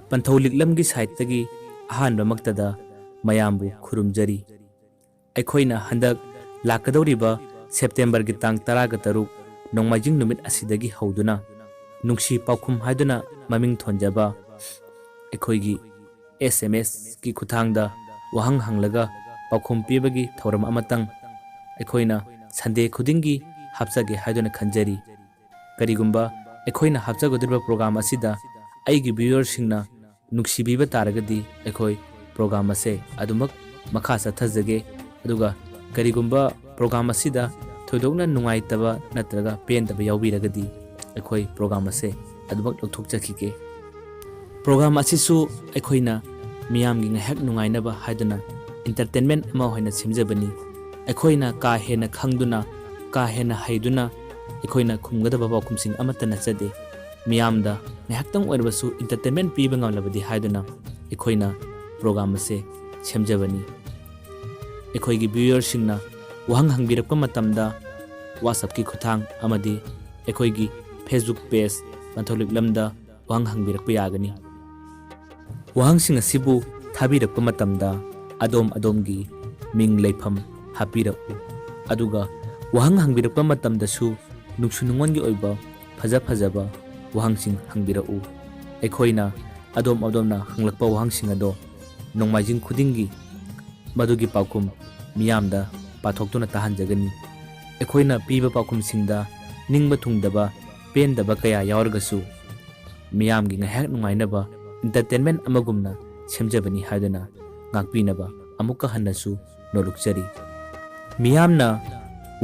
ꯄꯟꯊꯧ ꯂꯤꯛꯂꯝꯒꯤ ꯁꯥꯏꯠꯇꯒꯤ ꯑꯍꯥꯟꯕꯃꯛꯇꯗ ꯃꯌꯥꯝꯕꯨ ꯈꯨꯔꯨꯝꯖꯔꯤ꯫ ꯑꯩꯈꯣꯏꯅ ꯍꯟꯗꯛ ꯂꯥꯛꯀꯗꯧꯔꯤꯕ ꯁꯦꯞꯇꯦꯝꯕꯔꯒꯤ ꯇꯥꯡ 13 ꯅꯣꯡꯃꯥꯏꯖꯤꯡ ꯅꯨꯃꯤꯠ ꯑꯁꯤꯗꯒꯤ ꯍꯧꯗꯨꯅ ꯅꯨꯡꯁꯤ ꯄꯥꯎꯈꯨꯝ ꯍꯥꯏꯗꯨꯅ ꯃꯃꯤꯡ ꯊꯣꯟꯖꯕ ꯑꯩꯈꯣꯏꯒꯤ SMS ꯒꯤ ꯈꯨꯠꯊꯥꯡꯗ ꯋꯥꯍꯪ ꯍꯪꯂꯒ ꯄꯥꯎꯈꯨꯝ ꯄꯤꯕꯒꯤ ꯊꯧꯔꯝ ꯑꯃꯇꯪ ꯑꯩꯈꯣꯏꯅ ꯁꯟꯗꯦ ꯈꯨꯗꯤꯡꯒꯤ ꯍꯥꯞꯆꯒꯦ ꯍꯥꯏꯗꯨꯅ ꯈꯟꯖꯔꯤ꯫ ꯀꯔꯤꯒꯨꯝꯕ ꯑꯩꯈꯣꯏꯅ ꯍꯥꯞꯆꯒꯗꯧꯔꯤꯕ ꯄ꯭ꯔꯣꯒ꯭ꯔꯥꯝ ꯑꯁꯤꯗ ꯑꯩꯒꯤ ꯚ꯭ꯌꯨꯋꯔꯁꯤꯡꯅ ꯅꯨꯡꯁꯤꯕꯤꯕ ꯇꯥꯔꯒꯗꯤ ꯑꯩꯈꯣꯏ ꯄ꯭ꯔꯣꯒ꯭ꯔꯥꯝ ꯑꯁꯦ ꯑꯗꯨꯃꯛ ꯃꯈꯥ ꯆꯠꯊꯖꯒꯦ, ꯑꯗꯨꯒ ꯀꯔꯤꯒꯨꯝꯕ ꯄ꯭ꯔꯣꯒ꯭ꯔꯥꯝ ꯑꯁꯤꯗ ꯊꯣꯏꯗꯣꯛꯅ ꯅꯨꯡꯉꯥꯏꯇꯕ ꯅꯠꯇ꯭ꯔꯒ ꯄꯦꯟꯗꯕ ꯌꯥꯎꯕꯤꯔꯒꯗꯤ ꯑꯩꯈꯣꯏ ꯄ꯭ꯔꯣꯒ꯭ꯔꯥꯝ ꯑꯁꯦ ꯑꯗꯨꯃꯛ ꯂꯧꯊꯣꯛꯆꯈꯤꯒꯦ꯫ ꯄ꯭ꯔꯣꯒ꯭ꯔꯥꯝ ꯑꯁꯤꯁꯨ ꯑꯩꯈꯣꯏꯅ ꯃꯤꯌꯥꯝꯒꯤ ꯉꯥꯏꯍꯥꯛ ꯅꯨꯡꯉꯥꯏꯅꯕ ꯍꯥꯏꯗꯨꯅ ꯏꯟꯇꯔꯇꯦꯟꯃꯦꯟ ꯑꯃ ꯑꯣꯏꯅ ꯁꯦꯝꯖꯕꯅꯤ꯫ ꯑꯩꯈꯣꯏꯅ ꯀꯥ ꯍꯦꯟꯅ ꯈꯪꯗꯨꯅ ꯀꯥ ꯍꯦꯟꯅ ꯍꯩꯗꯨꯅ ꯑꯩꯈꯣꯏꯅ ꯈꯨꯝꯒꯗꯕ ꯄꯥꯎꯈꯨꯝꯁꯤꯡ ꯑꯃꯠꯇ ꯅꯠꯆꯗꯦ꯫ ꯃꯤꯌꯥꯝꯗ ꯉꯥꯏꯍꯥꯛꯇꯪ ꯑꯣꯏꯔꯕꯁꯨ ꯏꯟꯇꯔꯇꯦꯟꯃꯦꯟ ꯄꯤꯕ ꯉꯝꯂꯕꯗꯤ ꯍꯥꯏꯗꯨꯅ ꯑꯩꯈꯣꯏꯅ ꯄ꯭ꯔꯣꯒ꯭ꯔꯥꯝ ꯑꯁꯦ ꯁꯦꯝꯖꯕꯅꯤ꯫ ꯑꯩꯈꯣꯏꯒꯤ ꯚ꯭ꯌꯨꯋꯔꯁꯤꯡꯅ ꯋꯥꯍꯪ ꯍꯪꯕꯤꯔꯛꯄ ꯃꯇꯝꯗ WhatsAppꯀꯤ ꯈꯨꯠꯊꯥꯡ ꯑꯃꯗꯤ ꯑꯩꯈꯣꯏꯒꯤ Facebook ꯄꯦꯖ ꯄꯟꯊꯧ ꯂꯤꯛꯂꯝꯗ ꯋꯥꯍꯪ ꯍꯪꯕꯤꯔꯛꯄ ꯌꯥꯒꯅꯤ꯫ ꯋꯥꯍꯪꯁꯤꯡ ꯑꯁꯤꯕꯨ ꯊꯥꯕꯤꯔꯛꯄ ꯃꯇꯝꯗ ꯑꯗꯣꯝꯒꯤ ꯃꯤꯡ ꯂꯩꯐꯝ ꯍꯥꯞꯄꯤꯔꯛꯎ, ꯑꯗꯨꯒ ꯋꯥꯍꯪ ꯍꯪꯕꯤꯔꯛꯄ ꯃꯇꯝꯗꯁꯨ ꯅꯨꯡꯁꯨ ꯅꯨꯡꯉꯣꯟꯒꯤ ꯑꯣꯏꯕ ꯐꯖꯕ ꯋꯥꯍꯪꯁꯤꯡ ꯍꯪꯕꯤꯔꯛꯎ꯫ ꯑꯩꯈꯣꯏꯅ ꯑꯗꯣꯝꯅ ꯍꯪꯂꯛꯄ ꯋꯥꯍꯪꯁꯤꯡ ꯑꯗꯣ ꯅꯣꯡꯃꯥꯏꯖꯤꯡ ꯈꯨꯗꯤꯡꯒꯤ ꯃꯗꯨꯒꯤ ꯄꯥꯎꯈꯨꯝ ꯃꯤꯌꯥꯝꯗ ꯄꯥꯊꯣꯛꯇꯨꯅ ꯇꯥꯍꯟꯖꯒꯅꯤ꯫ ꯑꯩꯈꯣꯏꯅ ꯄꯤꯕ ꯄꯥꯎꯈꯨꯝꯁꯤꯡꯗ ꯅꯤꯡꯕ ꯊꯨꯡꯗꯕ ꯄꯦꯟꯗꯕ ꯀꯌꯥ ꯌꯥꯎꯔꯒꯁꯨ ꯃꯤꯌꯥꯝꯒꯤ ꯉꯥꯏꯍꯥꯛ ꯅꯨꯡꯉꯥꯏꯅꯕ ꯏꯟꯇꯔꯇꯦꯟꯃꯦꯟ ꯑꯃꯒꯨꯝꯅ ꯁꯦꯝꯖꯕꯅꯤ ꯍꯥꯏꯗꯨꯅ ꯉꯥꯛꯄꯤꯅꯕ ꯑꯃꯨꯛꯀ ꯍꯟꯅꯁꯨ ꯅꯣꯜꯂꯨꯛꯆꯔꯤ꯫ ꯃꯤꯌꯥꯝꯅ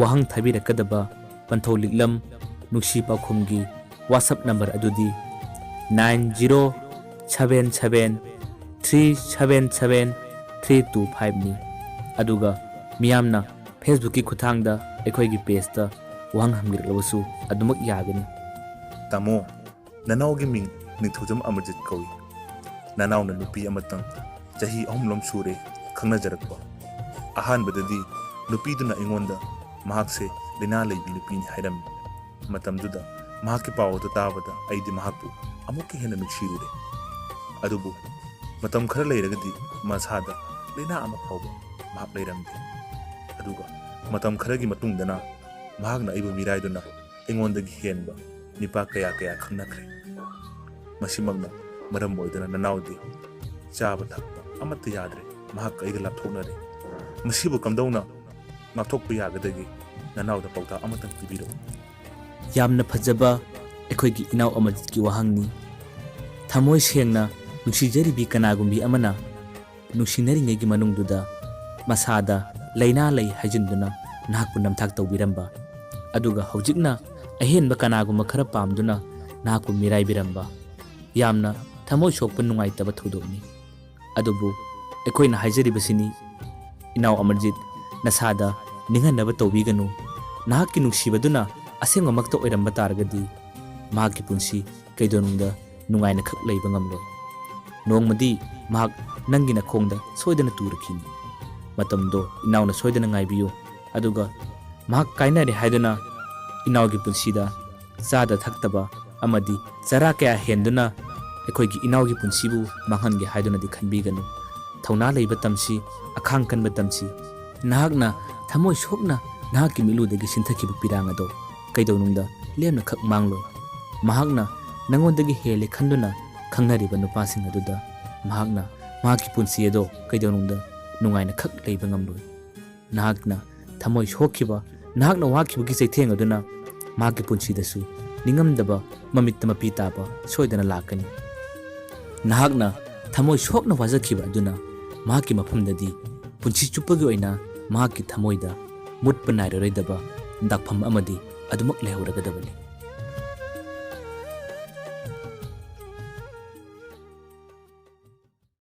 ꯋꯥꯍꯪ ꯊꯥꯕꯤꯔꯛꯀꯗꯕ ꯄꯟꯊꯧ ꯂꯤꯛꯂꯝ ꯅꯨꯡꯁꯤ ꯄꯥꯎꯈꯨꯝꯒꯤ WhatsApp ꯅꯝꯕꯔ ꯑꯗꯨꯗꯤ 90777377 ꯑꯗꯨꯒ ꯃꯤꯌꯥꯝꯅ ꯐꯦꯁꯕꯨꯛꯀꯤ ꯈꯨꯠꯊꯥꯡꯗ ꯑꯩꯈꯣꯏꯒꯤ ꯄꯦꯖꯇ ꯋꯥꯍꯪ ꯍꯪꯕꯤꯔꯛꯂꯕꯁꯨ ꯑꯗꯨꯃꯛ ꯌꯥꯒꯅꯤ꯫ ꯇꯥꯃꯣ, ꯅꯅꯥꯎꯒꯤ ꯃꯤꯡ ꯅꯤꯡꯊꯧꯖꯝ ꯑꯃꯔꯖꯤꯠ ꯀꯧꯏ꯫ ꯅꯅꯥꯎꯅ ꯅꯨꯄꯤ ꯑꯃꯇꯪ ꯆꯍꯤ 3 ꯁꯨꯔꯦ ꯈꯪꯅꯖꯔꯛꯄ꯫ ꯑꯍꯥꯟꯕꯗꯗꯤ ꯅꯨꯄꯤꯗꯨꯅ ꯑꯩꯉꯣꯟꯗ ꯃꯍꯥꯛꯁꯦ ꯂꯩꯅꯥ ꯂꯩꯕꯤ ꯅꯨꯄꯤꯅꯤ ꯍꯥꯏꯔꯝꯃꯤ꯫ ꯃꯇꯝꯗꯨꯗ ꯃꯍꯥꯛꯀꯤ ꯄꯥꯎ ꯑꯗꯨ ꯇꯥꯕꯗ ꯑꯩꯗꯤ ꯃꯍꯥꯛꯄꯨ ꯑꯃꯨꯛꯀ ꯍꯦꯟꯅ ꯅꯨꯡꯁꯤꯔꯨꯔꯦ꯫ ꯑꯗꯨꯕꯨ ꯃꯇꯝ ꯈꯔ ꯂꯩꯔꯒꯗꯤ ꯃꯁꯥꯗ ꯂꯩꯅꯥ ꯑꯃ ꯐꯥꯎꯕ ꯃꯍꯥꯛ ꯂꯩꯔꯝꯗꯦ꯫ ꯑꯗꯨꯒ ꯃꯇꯝ ꯈꯔꯒꯤ ꯃꯇꯨꯡꯗꯅ ꯃꯍꯥꯛꯅ ꯑꯩꯕꯨ ꯃꯤꯔꯥꯏꯗꯨꯅ ꯑꯩꯉꯣꯟꯗꯒꯤ ꯍꯦꯟꯕ ꯅꯨꯄꯥ ꯀꯌꯥ ꯈꯪꯅꯈ꯭ꯔꯦ꯫ ꯃꯁꯤꯃꯛꯅ ꯃꯔꯝ ꯑꯣꯏꯗꯨꯅ ꯅꯅꯥꯎꯗꯤ ꯆꯥꯕ ꯊꯛꯄ ꯑꯃꯠꯇ ꯌꯥꯗ꯭ꯔꯦ, ꯃꯍꯥꯛꯀ ꯑꯩꯒ ꯂꯥꯞꯊꯣꯛꯅꯔꯦ꯫ ꯃꯁꯤꯕꯨ ꯀꯝꯗꯧꯅ ꯉꯥꯛꯊꯣꯛꯄ ꯌꯥꯒꯗꯒꯦ? ꯅꯅꯥꯎꯗ ꯄꯥꯎꯇꯥꯛ ꯑꯃꯇꯪ ꯄꯤꯕꯤꯔꯛꯎ꯫ ꯌꯥꯝꯅ ꯐꯖꯕ ꯑꯩꯈꯣꯏꯒꯤ ꯏꯅꯥꯎ ꯑꯃꯔꯖꯤꯠꯀꯤ ꯋꯥꯍꯪꯅꯤ꯫ ꯊꯃꯣꯏ ꯁꯦꯡꯅ ꯅꯨꯡꯁꯤꯖꯔꯤꯕꯤ ꯀꯅꯥꯒꯨꯝꯕꯤ ꯑꯃꯅ ꯅꯨꯡꯁꯤꯅꯔꯤꯉꯩꯒꯤ ꯃꯅꯨꯡꯗꯨꯗ ꯃꯁꯥꯗ ꯂꯩꯅꯥ ꯂꯩ ꯍꯥꯏꯖꯤꯟꯗꯨꯅ ꯅꯍꯥꯛꯄꯨ ꯅꯝꯊꯥꯛ ꯇꯧꯕꯤꯔꯝꯕ, ꯑꯗꯨꯒ ꯍꯧꯖꯤꯛꯅ ꯑꯍꯦꯟꯕ ꯀꯅꯥꯒꯨꯝꯕ ꯈꯔ ꯄꯥꯝꯗꯨꯅ ꯅꯍꯥꯛꯄꯨ ꯃꯤꯔꯥꯏꯕꯤꯔꯝꯕ ꯌꯥꯝꯅ ꯊꯃꯣꯏ ꯁꯣꯛꯄ ꯅꯨꯡꯉꯥꯏꯇꯕ ꯊꯧꯗꯣꯛꯅꯤ꯫ ꯑꯗꯨꯕꯨ ꯑꯩꯈꯣꯏꯅ ꯍꯥꯏꯖꯔꯤꯕꯁꯤꯅꯤ, ꯏꯅꯥꯎ ꯑꯃꯔꯖꯤꯠ, ꯅꯁꯥꯗ ꯅꯤꯡꯍꯟꯅꯕ ꯇꯧꯕꯤꯒꯅꯨ꯫ ꯅꯍꯥꯛꯀꯤ ꯅꯨꯡꯁꯤꯕꯗꯨꯅ ꯑꯁꯦꯡꯕꯃꯛꯇ ꯑꯣꯏꯔꯝꯕ ꯇꯥꯔꯒꯗꯤ ꯃꯍꯥꯛꯀꯤ ꯄꯨꯟꯁꯤ ꯀꯩꯗꯧꯅꯨꯡꯗ ꯅꯨꯡꯉꯥꯏꯅ ꯈꯛ ꯂꯩꯕ ꯉꯝꯂꯣꯏ꯫ ꯅꯣꯡꯃꯗꯤ ꯃꯍꯥꯛ ꯅꯪꯒꯤ ꯅꯈꯣꯡꯗ ꯁꯣꯏꯗꯅ ꯇꯨꯔꯛꯈꯤꯅꯤ꯫ ꯃꯇꯝꯗꯣ ꯏꯅꯥꯎꯅ ꯁꯣꯏꯗꯅ ꯉꯥꯏꯕꯤꯌꯨ, ꯑꯗꯨꯒ ꯃꯍꯥꯛ ꯀꯥꯏꯅꯔꯦ ꯍꯥꯏꯗꯨꯅ ꯏꯅꯥꯎꯒꯤ ꯄꯨꯟꯁꯤꯗ ꯆꯥꯗ ꯊꯛꯇꯕ ꯑꯃꯗꯤ ꯆꯔꯥ ꯀꯌꯥ ꯍꯦꯟꯗꯨꯅ ꯑꯩꯈꯣꯏꯒꯤ ꯏꯅꯥꯎꯒꯤ ꯄꯨꯟꯁꯤꯕꯨ ꯃꯥꯡꯍꯟꯒꯦ ꯍꯥꯏꯗꯨꯅꯗꯤ ꯈꯟꯕꯤꯒꯅꯨ꯫ ꯊꯧꯅꯥ ꯂꯩꯕ ꯇꯝꯁꯤ, ꯑꯈꯥꯡ ꯀꯟꯕ ꯇꯝꯁꯤ꯫ ꯅꯍꯥꯛꯅ ꯊꯃꯣꯏ ꯁꯣꯛꯅ ꯅꯍꯥꯛꯀꯤ ꯃꯤꯠꯂꯨꯗꯒꯤ ꯁꯤꯟꯊꯈꯤꯕ ꯄꯤꯔꯥꯡ ꯑꯗꯣ ꯀꯩꯗꯧꯅꯨꯡꯗ ꯂꯦꯝꯅ ꯈꯛ ꯃꯥꯡꯂꯣꯏ꯫ ꯃꯍꯥꯛꯅ ꯅꯪꯉꯣꯟꯗꯒꯤ ꯍꯦꯜꯂꯦ ꯈꯟꯗꯨꯅ ꯈꯪꯅꯔꯤꯕ ꯅꯨꯄꯥꯁꯤꯡ ꯑꯗꯨꯗ ꯃꯍꯥꯛꯅ ꯃꯍꯥꯛꯀꯤ ꯄꯨꯟꯁꯤ ꯑꯗꯣ ꯀꯩꯗꯧꯅꯨꯡꯗ ꯅꯨꯡꯉꯥꯏꯅ ꯈꯛ ꯂꯩꯕ ꯉꯝꯂꯣꯏ꯫ ꯅꯍꯥꯛꯅ ꯊꯃꯣꯏ ꯁꯣꯛꯈꯤꯕ, ꯅꯍꯥꯛꯅ ꯋꯥꯈꯤꯕꯒꯤ ꯆꯩꯊꯦꯡ ꯑꯗꯨꯅ ꯃꯍꯥꯛꯀꯤ ꯄꯨꯟꯁꯤꯗꯁꯨ ꯅꯤꯡꯉꯝꯗꯕ ꯃꯃꯤꯠꯇ ꯃꯄꯤ ꯇꯥꯕ ꯁꯣꯏꯗꯅ ꯂꯥꯛꯀꯅꯤ꯫ ꯅꯍꯥꯛꯅ ꯊꯃꯣꯏ ꯁꯣꯛꯅ ꯋꯥꯖꯈꯤꯕ ꯑꯗꯨꯅ ꯃꯍꯥꯛꯀꯤ ꯃꯐꯝꯗꯗꯤ ꯄꯨꯟꯁꯤ ꯆꯨꯞꯄꯒꯤ ꯑꯣꯏꯅ ꯃꯍꯥꯛꯀꯤ ꯊꯃꯣꯏꯗ ꯃꯨꯠꯄ ꯅꯥꯏꯔꯔꯣꯏꯗꯕ ꯗꯥꯛꯐꯝ ꯑꯃꯗꯤ ꯑꯗꯨꯃꯛ ꯂꯩꯍꯧꯔꯒꯗꯕꯅꯤ꯫